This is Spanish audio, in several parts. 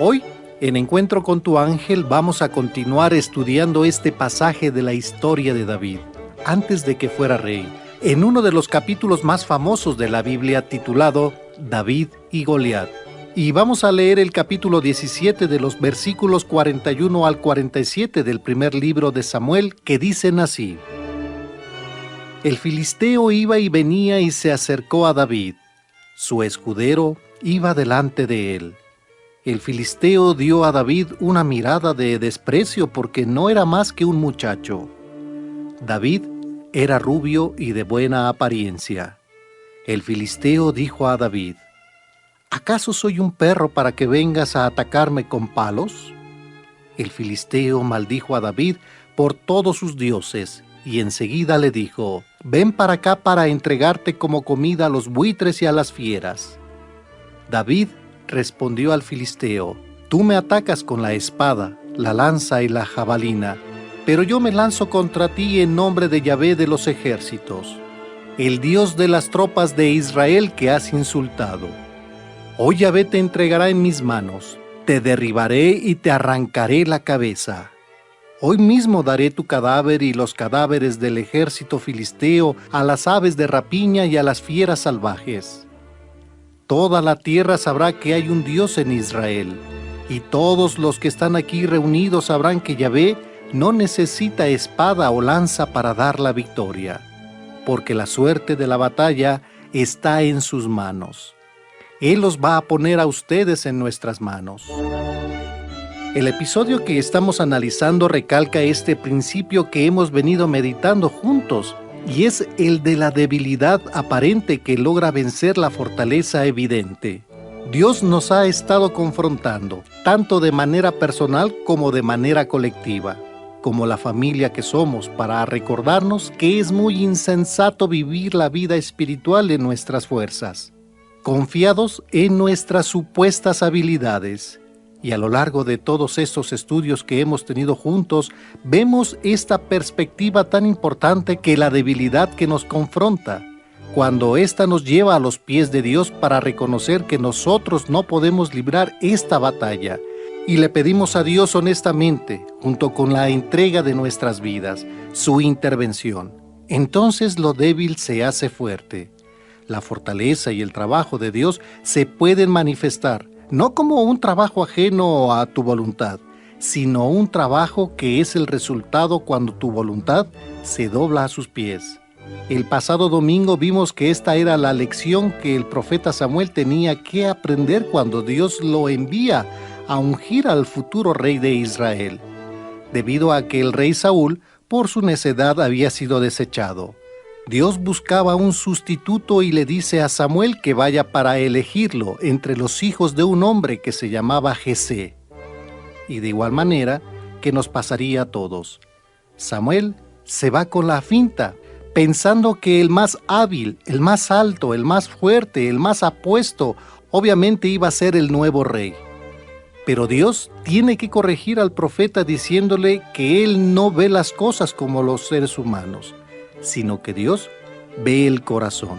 Hoy, en Encuentro con tu ángel, vamos a continuar estudiando este pasaje de la historia de David, antes de que fuera rey, en uno de los capítulos más famosos de la Biblia titulado David y Goliat. Y vamos a leer el capítulo 17 de los versículos 41 al 47 del primer libro de Samuel, que dicen así: El filisteo iba y venía y se acercó a David. Su escudero iba delante de él. El filisteo dio a David una mirada de desprecio porque no era más que un muchacho. David era rubio y de buena apariencia. El filisteo dijo a David: ¿Acaso soy un perro para que vengas a atacarme con palos? El filisteo maldijo a David por todos sus dioses y enseguida le dijo: Ven para acá para entregarte como comida a los buitres y a las fieras. David respondió al filisteo: Tú me atacas con la espada, la lanza y la jabalina, pero yo me lanzo contra ti en nombre de Yahvé de los ejércitos, el Dios de las tropas de Israel que has insultado. Hoy Yahvé te entregará en mis manos, te derribaré y te arrancaré la cabeza. Hoy mismo daré tu cadáver y los cadáveres del ejército filisteo a las aves de rapiña y a las fieras salvajes. Toda la tierra sabrá que hay un Dios en Israel, y todos los que están aquí reunidos sabrán que Yahvé no necesita espada o lanza para dar la victoria, porque la suerte de la batalla está en sus manos. Él los va a poner a ustedes en nuestras manos. El episodio que estamos analizando recalca este principio que hemos venido meditando juntos, y es el de la debilidad aparente que logra vencer la fortaleza evidente. Dios nos ha estado confrontando, tanto de manera personal como de manera colectiva, como la familia que somos, para recordarnos que es muy insensato vivir la vida espiritual en nuestras fuerzas, confiados en nuestras supuestas habilidades. Y a lo largo de todos estos estudios que hemos tenido juntos, vemos esta perspectiva tan importante que la debilidad que nos confronta, cuando ésta nos lleva a los pies de Dios para reconocer que nosotros no podemos librar esta batalla, y le pedimos a Dios honestamente, junto con la entrega de nuestras vidas, su intervención. Entonces lo débil se hace fuerte. La fortaleza y el trabajo de Dios se pueden manifestar, no como un trabajo ajeno a tu voluntad, sino un trabajo que es el resultado cuando tu voluntad se dobla a sus pies. El pasado domingo vimos que esta era la lección que el profeta Samuel tenía que aprender cuando Dios lo envía a ungir al futuro rey de Israel, debido a que el rey Saúl, por su necedad, había sido desechado. Dios buscaba un sustituto y le dice a Samuel que vaya para elegirlo entre los hijos de un hombre que se llamaba Jesé. Y de igual manera que nos pasaría a todos. Samuel se va con la finta, pensando que el más hábil, el más alto, el más fuerte, el más apuesto, obviamente iba a ser el nuevo rey. Pero Dios tiene que corregir al profeta diciéndole que él no ve las cosas como los seres humanos, sino que Dios ve el corazón.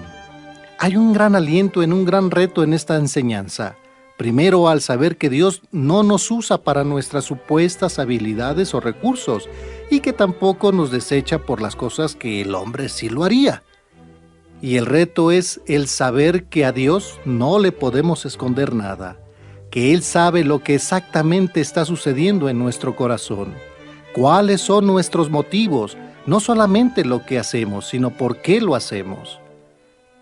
Hay un gran aliento en un gran reto en esta enseñanza. Primero, al saber que Dios no nos usa para nuestras supuestas habilidades o recursos, y que tampoco nos desecha por las cosas que el hombre sí lo haría. Y el reto es el saber que a Dios no le podemos esconder nada, que Él sabe lo que exactamente está sucediendo en nuestro corazón, cuáles son nuestros motivos, no solamente lo que hacemos, sino por qué lo hacemos.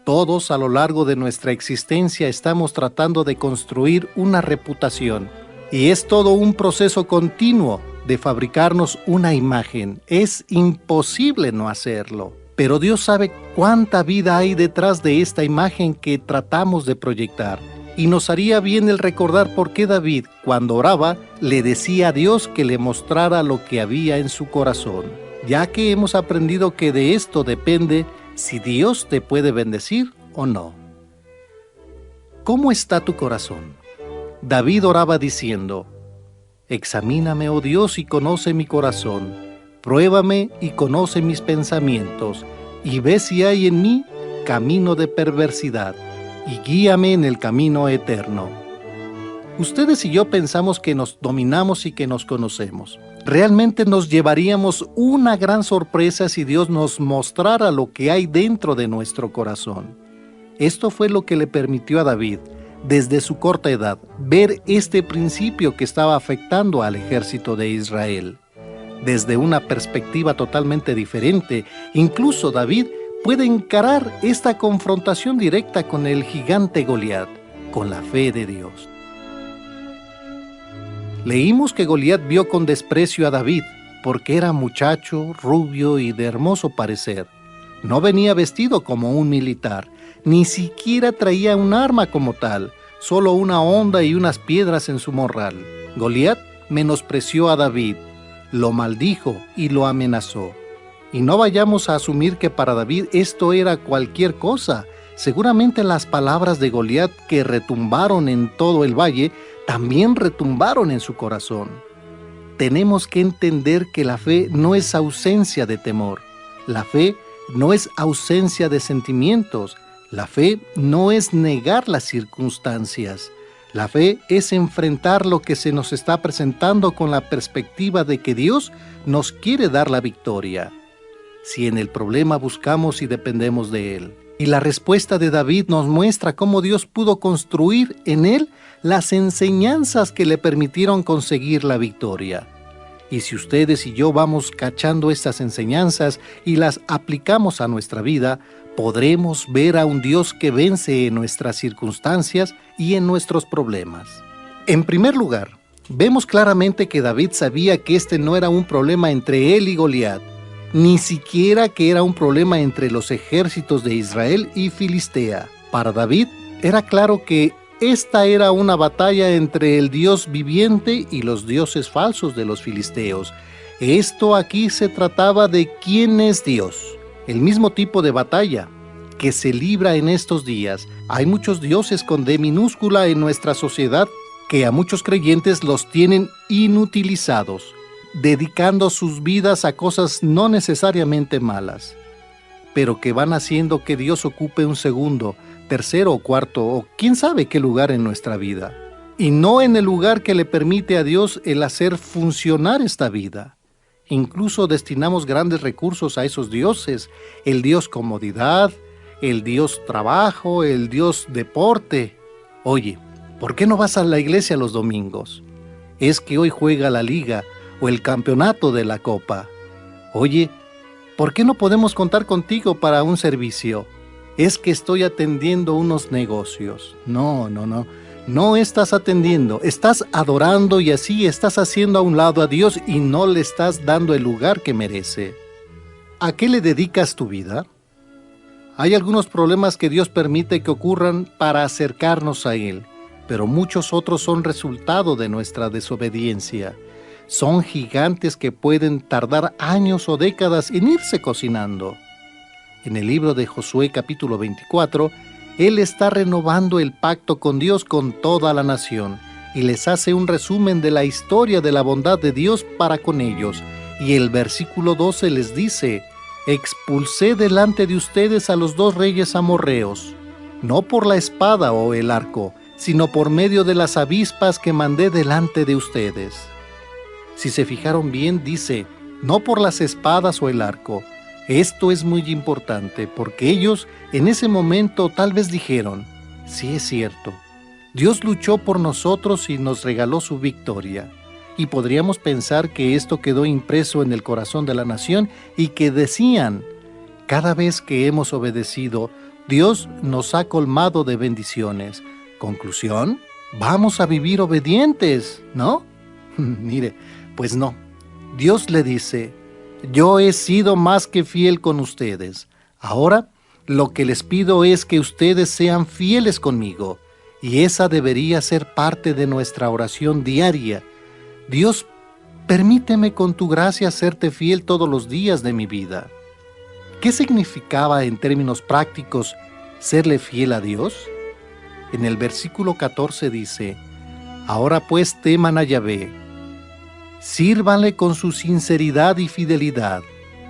Todos a lo largo de nuestra existencia estamos tratando de construir una reputación, y es todo un proceso continuo de fabricarnos una imagen. Es imposible no hacerlo, pero Dios sabe cuánta vida hay detrás de esta imagen que tratamos de proyectar, y nos haría bien el recordar por qué David, cuando oraba, le decía a Dios que le mostrara lo que había en su corazón, ya que hemos aprendido que de esto depende si Dios te puede bendecir o no. ¿Cómo está tu corazón? David oraba diciendo: Examíname, oh Dios, y conoce mi corazón. Pruébame y conoce mis pensamientos, y ve si hay en mí camino de perversidad, y guíame en el camino eterno. Ustedes y yo pensamos que nos dominamos y que nos conocemos. Realmente nos llevaríamos una gran sorpresa si Dios nos mostrara lo que hay dentro de nuestro corazón. Esto fue lo que le permitió a David, desde su corta edad, ver este principio que estaba afectando al ejército de Israel. Desde una perspectiva totalmente diferente, incluso David puede encarar esta confrontación directa con el gigante Goliat, con la fe de Dios. Leímos que Goliat vio con desprecio a David, porque era muchacho, rubio y de hermoso parecer. No venía vestido como un militar, ni siquiera traía un arma como tal, solo una honda y unas piedras en su morral. Goliat menospreció a David, lo maldijo y lo amenazó. Y no vayamos a asumir que para David esto era cualquier cosa. Seguramente las palabras de Goliat que retumbaron en todo el valle, también retumbaron en su corazón. Tenemos que entender que la fe no es ausencia de temor. La fe no es ausencia de sentimientos. La fe no es negar las circunstancias. La fe es enfrentar lo que se nos está presentando con la perspectiva de que Dios nos quiere dar la victoria. Si en el problema buscamos y dependemos de Él. Y la respuesta de David nos muestra cómo Dios pudo construir en él las enseñanzas que le permitieron conseguir la victoria. Y si ustedes y yo vamos cachando estas enseñanzas y las aplicamos a nuestra vida, podremos ver a un Dios que vence en nuestras circunstancias y en nuestros problemas. En primer lugar, vemos claramente que David sabía que este no era un problema entre él y Goliat, ni siquiera que era un problema entre los ejércitos de Israel y Filistea. Para David era claro que esta era una batalla entre el Dios viviente y los dioses falsos de los filisteos. Esto aquí se trataba de quién es Dios. El mismo tipo de batalla que se libra en estos días. Hay muchos dioses con D minúscula en nuestra sociedad que a muchos creyentes los tienen inutilizados, dedicando sus vidas a cosas no necesariamente malas, pero que van haciendo que Dios ocupe un segundo, tercero o cuarto, o quién sabe qué lugar en nuestra vida, y no en el lugar que le permite a Dios el hacer funcionar esta vida. Incluso destinamos grandes recursos a esos dioses, el Dios comodidad, el Dios trabajo, el Dios deporte. Oye, ¿por qué no vas a la iglesia los domingos? Es que hoy juega la liga o el campeonato de la copa. Oye, ¿por qué no podemos contar contigo para un servicio? Es que estoy atendiendo unos negocios. No estás atendiendo, estás adorando y así estás haciendo a un lado a Dios y no le estás dando el lugar que merece. ¿A qué le dedicas tu vida? Hay algunos problemas que Dios permite que ocurran para acercarnos a Él, pero muchos otros son resultado de nuestra desobediencia. Son gigantes que pueden tardar años o décadas en irse cocinando. En el libro de Josué capítulo 24, Él está renovando el pacto con Dios con toda la nación y les hace un resumen de la historia de la bondad de Dios para con ellos. Y el versículo 12 les dice: expulsé delante de ustedes a los 2 reyes amorreos, no por la espada o el arco, sino por medio de las avispas que mandé delante de ustedes. Si se fijaron bien, dice, no por las espadas o el arco. Esto es muy importante porque ellos en ese momento tal vez dijeron, sí es cierto, Dios luchó por nosotros y nos regaló su victoria. Y podríamos pensar que esto quedó impreso en el corazón de la nación y que decían, cada vez que hemos obedecido, Dios nos ha colmado de bendiciones. Conclusión, vamos a vivir obedientes, ¿no? Mire, pues no. Dios le dice, yo he sido más que fiel con ustedes. Ahora, lo que les pido es que ustedes sean fieles conmigo. Y esa debería ser parte de nuestra oración diaria. Dios, permíteme con tu gracia serte fiel todos los días de mi vida. ¿Qué significaba en términos prácticos serle fiel a Dios? En el versículo 14 dice, ahora pues teman a Yahvé, sírvanle con su sinceridad y fidelidad,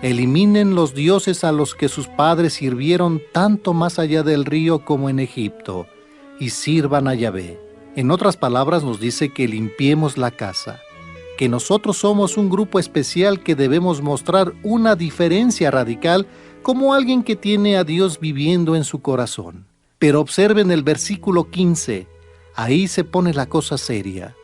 eliminen los dioses a los que sus padres sirvieron tanto más allá del río como en Egipto, y sirvan a Yahvé. En otras palabras, nos dice que limpiemos la casa, que nosotros somos un grupo especial que debemos mostrar una diferencia radical como alguien que tiene a Dios viviendo en su corazón. Pero observen el versículo 15, ahí se pone la cosa seria.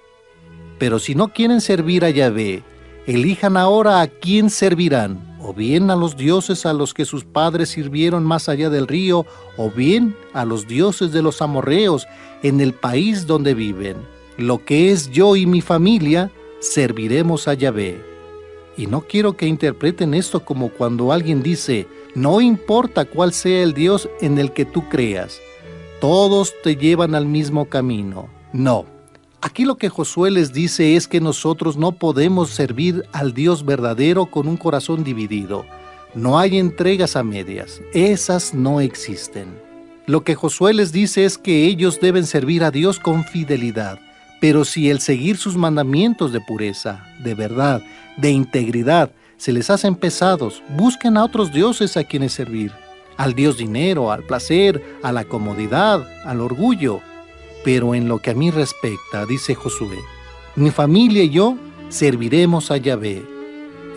Pero si no quieren servir a Yahvé, elijan ahora a quién servirán, o bien a los dioses a los que sus padres sirvieron más allá del río, o bien a los dioses de los amorreos en el país donde viven. Lo que es yo y mi familia, serviremos a Yahvé. Y no quiero que interpreten esto como cuando alguien dice, no importa cuál sea el Dios en el que tú creas, todos te llevan al mismo camino. No. Aquí lo que Josué les dice es que nosotros no podemos servir al Dios verdadero con un corazón dividido. No hay entregas a medias, esas no existen. Lo que Josué les dice es que ellos deben servir a Dios con fidelidad, pero si el seguir sus mandamientos de pureza, de verdad, de integridad, se les hacen pesados, busquen a otros dioses a quienes servir, al Dios dinero, al placer, a la comodidad, al orgullo. Pero en lo que a mí respecta, dice Josué, mi familia y yo serviremos a Yahvé.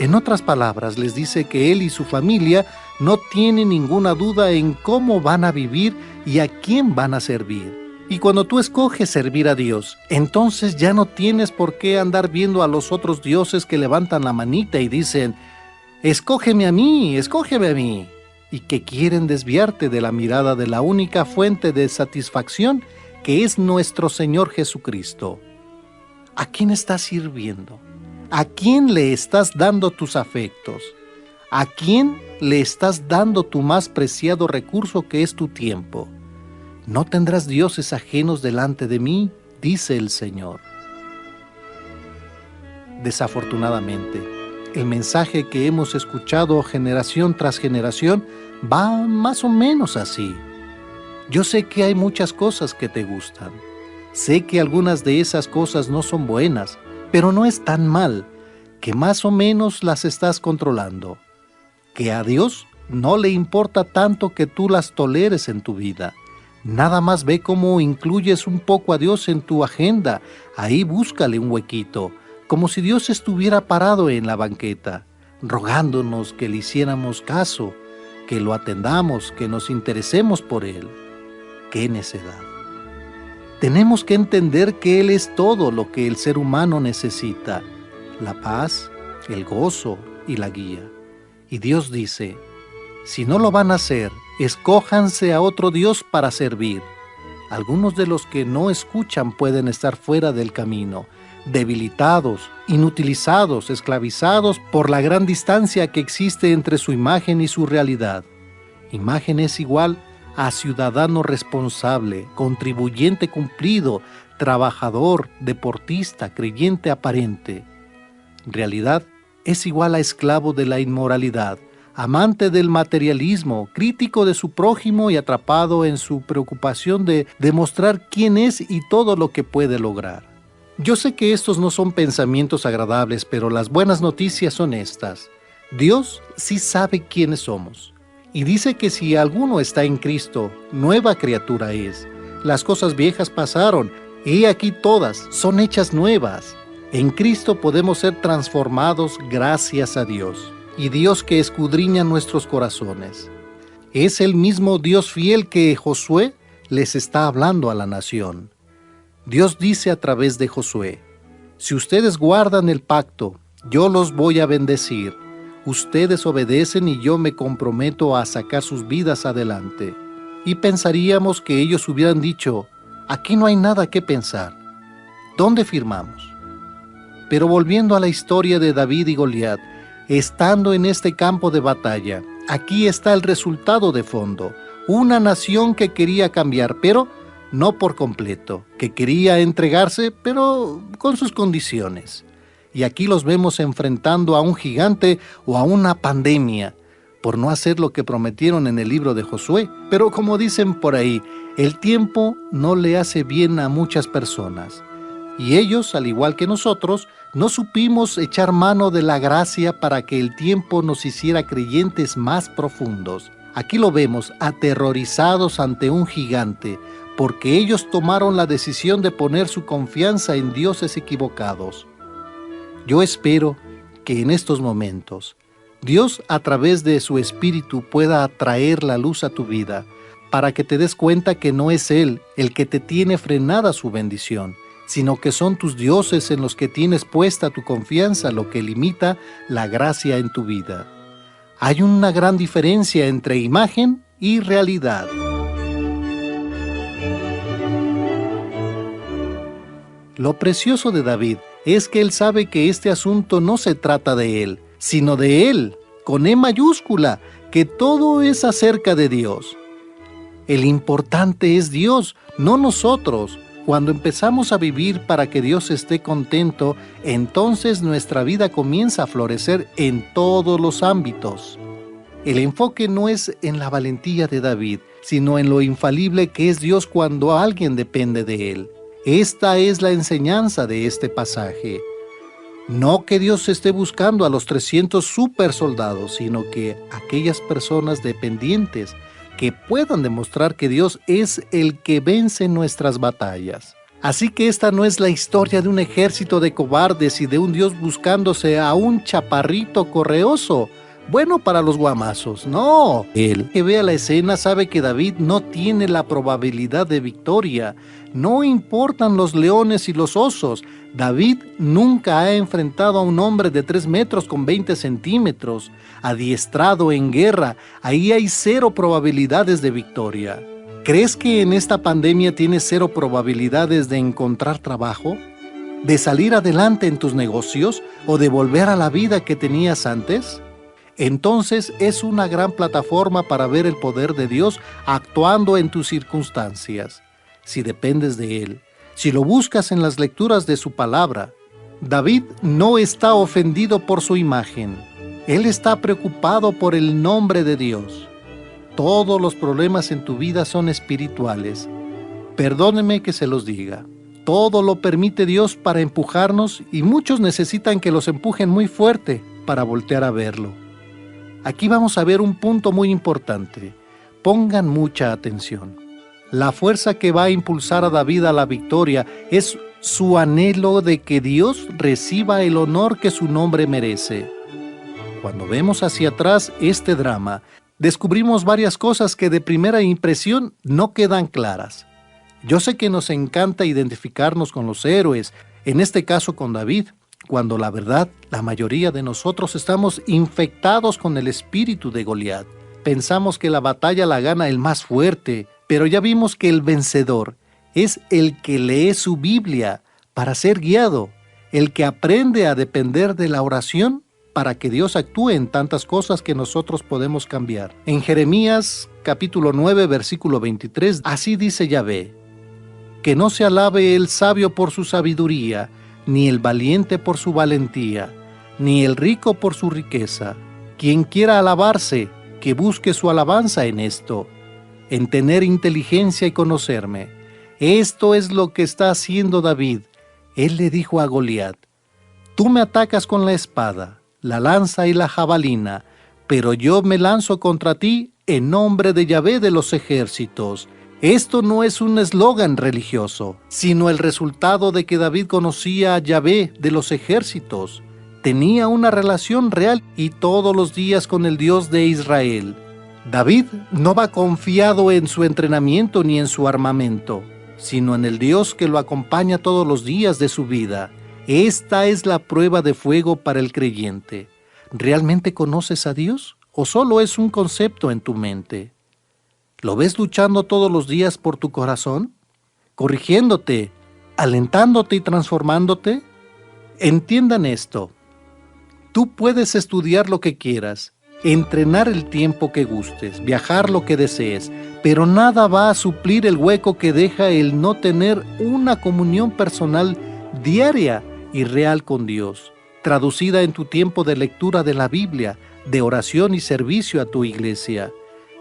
En otras palabras, les dice que él y su familia no tienen ninguna duda en cómo van a vivir y a quién van a servir. Y cuando tú escoges servir a Dios, entonces ya no tienes por qué andar viendo a los otros dioses que levantan la manita y dicen, escógeme a mí, y que quieren desviarte de la mirada de la única fuente de satisfacción que es nuestro Señor Jesucristo. ¿A quién estás sirviendo? ¿A quién le estás dando tus afectos? ¿A quién le estás dando tu más preciado recurso que es tu tiempo? No tendrás dioses ajenos delante de mí, dice el Señor. Desafortunadamente, el mensaje que hemos escuchado generación tras generación va más o menos así. Yo sé que hay muchas cosas que te gustan. Sé que algunas de esas cosas no son buenas, pero no es tan mal, que más o menos las estás controlando. Que a Dios no le importa tanto que tú las toleres en tu vida. Nada más ve cómo incluyes un poco a Dios en tu agenda. Ahí búscale un huequito, como si Dios estuviera parado en la banqueta, rogándonos que le hiciéramos caso, que lo atendamos, que nos interesemos por Él. ¡Qué necedad! Tenemos que entender que Él es todo lo que el ser humano necesita, la paz, el gozo y la guía. Y Dios dice, si no lo van a hacer, escójanse a otro Dios para servir. Algunos de los que no escuchan pueden estar fuera del camino, debilitados, inutilizados, esclavizados por la gran distancia que existe entre su imagen y su realidad. Imagen es igual a ciudadano responsable, contribuyente cumplido, trabajador, deportista, creyente aparente. Realidad es igual a esclavo de la inmoralidad, amante del materialismo, crítico de su prójimo y atrapado en su preocupación de demostrar quién es y todo lo que puede lograr. Yo sé que estos no son pensamientos agradables, pero las buenas noticias son estas. Dios sí sabe quiénes somos. Y dice que si alguno está en Cristo, nueva criatura es. Las cosas viejas pasaron, y aquí todas son hechas nuevas. En Cristo podemos ser transformados gracias a Dios. Y Dios que escudriña nuestros corazones. Es el mismo Dios fiel que Josué les está hablando a la nación. Dios dice a través de Josué, si ustedes guardan el pacto, yo los voy a bendecir. Ustedes obedecen y yo me comprometo a sacar sus vidas adelante. Y pensaríamos que ellos hubieran dicho, aquí no hay nada que pensar. ¿Dónde firmamos? Pero volviendo a la historia de David y Goliat, estando en este campo de batalla, aquí está el resultado de fondo. Una nación que quería cambiar, pero no por completo, que quería entregarse, pero con sus condiciones. Y aquí los vemos enfrentando a un gigante o a una pandemia, por no hacer lo que prometieron en el libro de Josué. Pero como dicen por ahí, el tiempo no le hace bien a muchas personas. Y ellos, al igual que nosotros, no supimos echar mano de la gracia para que el tiempo nos hiciera creyentes más profundos. Aquí lo vemos aterrorizados ante un gigante, porque ellos tomaron la decisión de poner su confianza en dioses equivocados. Yo espero que en estos momentos Dios, a través de su Espíritu, pueda atraer la luz a tu vida para que te des cuenta que no es Él el que te tiene frenada su bendición, sino que son tus dioses en los que tienes puesta tu confianza lo que limita la gracia en tu vida. Hay una gran diferencia entre imagen y realidad. Lo precioso de David es que él sabe que este asunto no se trata de él, sino de Él, con E mayúscula, que todo es acerca de Dios. El importante es Dios, no nosotros. Cuando empezamos a vivir para que Dios esté contento, entonces nuestra vida comienza a florecer en todos los ámbitos. El enfoque no es en la valentía de David, sino en lo infalible que es Dios cuando alguien depende de Él. Esta es la enseñanza de este pasaje. No que Dios esté buscando a los 300 super soldados, sino que aquellas personas dependientes que puedan demostrar que Dios es el que vence nuestras batallas. Así que esta no es la historia de un ejército de cobardes y de un Dios buscándose a un chaparrito correoso, bueno para los guamazos. No, el que vea la escena sabe que David no tiene la probabilidad de victoria. No importan los leones y los osos. David nunca ha enfrentado a un hombre de 3 metros con 20 centímetros, adiestrado en guerra. Ahí hay 0 probabilidades de victoria. ¿Crees que en esta pandemia tienes 0 probabilidades de encontrar trabajo? ¿De salir adelante en tus negocios? ¿O de volver a la vida que tenías antes? Entonces es una gran plataforma para ver el poder de Dios actuando en tus circunstancias. Si dependes de Él, si lo buscas en las lecturas de su palabra, David no está ofendido por su imagen. Él está preocupado por el nombre de Dios. Todos los problemas en tu vida son espirituales. Perdóneme que se los diga. Todo lo permite Dios para empujarnos y muchos necesitan que los empujen muy fuerte para voltear a verlo. Aquí vamos a ver un punto muy importante. Pongan mucha atención. La fuerza que va a impulsar a David a la victoria es su anhelo de que Dios reciba el honor que su nombre merece. Cuando vemos hacia atrás este drama, descubrimos varias cosas que de primera impresión no quedan claras. Yo sé que nos encanta identificarnos con los héroes, en este caso con David, cuando la verdad, la mayoría de nosotros estamos infectados con el espíritu de Goliat. Pensamos que la batalla la gana el más fuerte, pero ya vimos que el vencedor es el que lee su Biblia para ser guiado, el que aprende a depender de la oración para que Dios actúe en tantas cosas que nosotros podemos cambiar. En Jeremías capítulo 9, versículo 23, así dice Yahvé: que no se alabe el sabio por su sabiduría, ni el valiente por su valentía, ni el rico por su riqueza. Quien quiera alabarse, que busque su alabanza en esto, en tener inteligencia y conocerme. Esto es lo que está haciendo David. Él le dijo a Goliat: tú me atacas con la espada, la lanza y la jabalina, pero yo me lanzo contra ti en nombre de Yahvé de los ejércitos. Esto no es un eslogan religioso, sino el resultado de que David conocía a Yahvé de los ejércitos. Tenía una relación real y todos los días con el Dios de Israel. David no va confiado en su entrenamiento ni en su armamento, sino en el Dios que lo acompaña todos los días de su vida. Esta es la prueba de fuego para el creyente. ¿Realmente conoces a Dios o solo es un concepto en tu mente? ¿Lo ves luchando todos los días por tu corazón? ¿Corrigiéndote, alentándote y transformándote? Entiendan esto. Tú puedes estudiar lo que quieras, entrenar el tiempo que gustes, viajar lo que desees, pero nada va a suplir el hueco que deja el no tener una comunión personal diaria y real con Dios, traducida en tu tiempo de lectura de la Biblia, de oración y servicio a tu iglesia.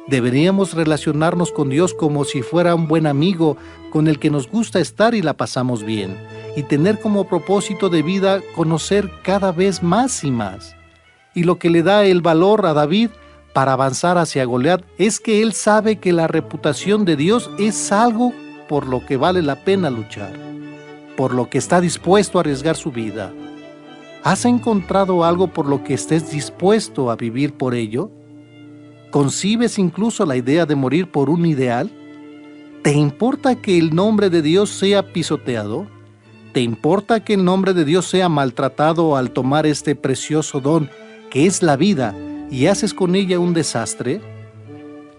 Deberíamos relacionarnos con Dios como si fuera un buen amigo con el que nos gusta estar y la pasamos bien, y tener como propósito de vida conocer cada vez más y más. Y lo que le da el valor a David para avanzar hacia Goliat es que él sabe que la reputación de Dios es algo por lo que vale la pena luchar, por lo que está dispuesto a arriesgar su vida. ¿Has encontrado algo por lo que estés dispuesto a vivir por ello? ¿Concibes incluso la idea de morir por un ideal? ¿Te importa que el nombre de Dios sea pisoteado? ¿Te importa que el nombre de Dios sea maltratado al tomar este precioso don que es la vida y haces con ella un desastre?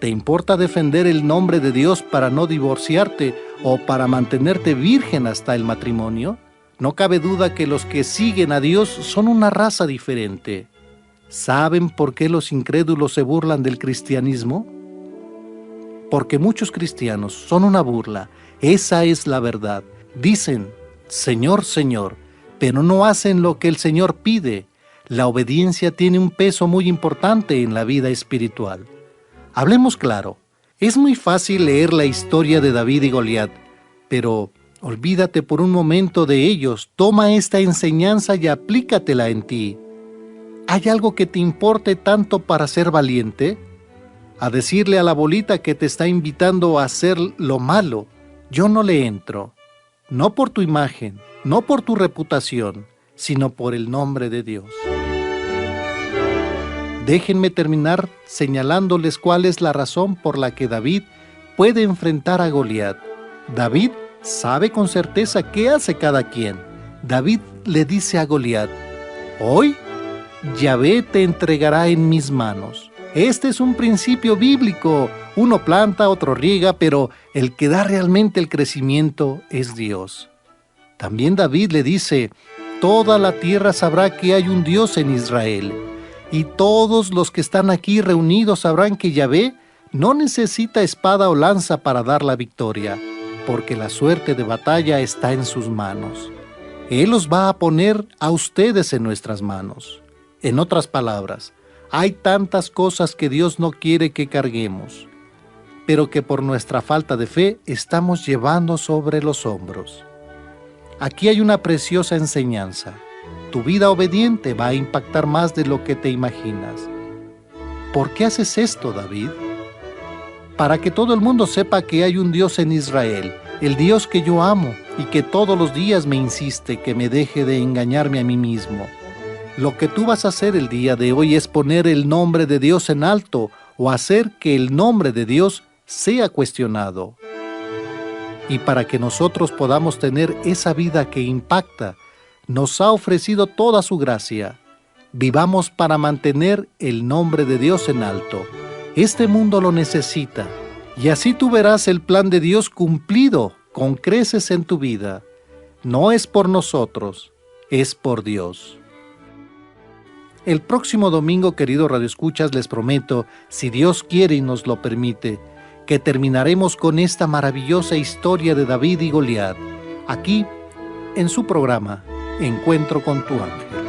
¿Te importa defender el nombre de Dios para no divorciarte o para mantenerte virgen hasta el matrimonio? No cabe duda que los que siguen a Dios son una raza diferente. ¿Saben por qué los incrédulos se burlan del cristianismo? Porque muchos cristianos son una burla. Esa es la verdad. Dicen, Señor, Señor, pero no hacen lo que el Señor pide. La obediencia tiene un peso muy importante en la vida espiritual. Hablemos claro, es muy fácil leer la historia de David y Goliat, pero olvídate por un momento de ellos, toma esta enseñanza y aplícatela en ti. ¿Hay algo que te importe tanto para ser valiente? A decirle a la bolita que te está invitando a hacer lo malo, yo no le entro. No por tu imagen, no por tu reputación, sino por el nombre de Dios. Déjenme terminar señalándoles cuál es la razón por la que David puede enfrentar a Goliat. David sabe con certeza qué hace cada quien. David le dice a Goliat, hoy Yahvé te entregará en mis manos. Este es un principio bíblico. Uno planta, otro riega, pero el que da realmente el crecimiento es Dios. También David le dice, toda la tierra sabrá que hay un Dios en Israel. Y todos los que están aquí reunidos sabrán que Yahvé no necesita espada o lanza para dar la victoria, porque la suerte de batalla está en sus manos. Él los va a poner a ustedes en nuestras manos. En otras palabras, hay tantas cosas que Dios no quiere que carguemos, pero que por nuestra falta de fe estamos llevando sobre los hombros. Aquí hay una preciosa enseñanza. Tu vida obediente va a impactar más de lo que te imaginas. ¿Por qué haces esto, David? Para que todo el mundo sepa que hay un Dios en Israel, el Dios que yo amo y que todos los días me insiste que me deje de engañarme a mí mismo. Lo que tú vas a hacer el día de hoy es poner el nombre de Dios en alto o hacer que el nombre de Dios sea cuestionado. Y para que nosotros podamos tener esa vida que impacta, nos ha ofrecido toda su gracia. Vivamos para mantener el nombre de Dios en alto. Este mundo lo necesita, y así tú verás el plan de Dios cumplido con creces en tu vida. No es por nosotros, es por Dios. El próximo domingo, queridos radioescuchas, les prometo, si Dios quiere y nos lo permite, que terminaremos con esta maravillosa historia de David y Goliat, aquí en su programa Encuentro con tu ángel.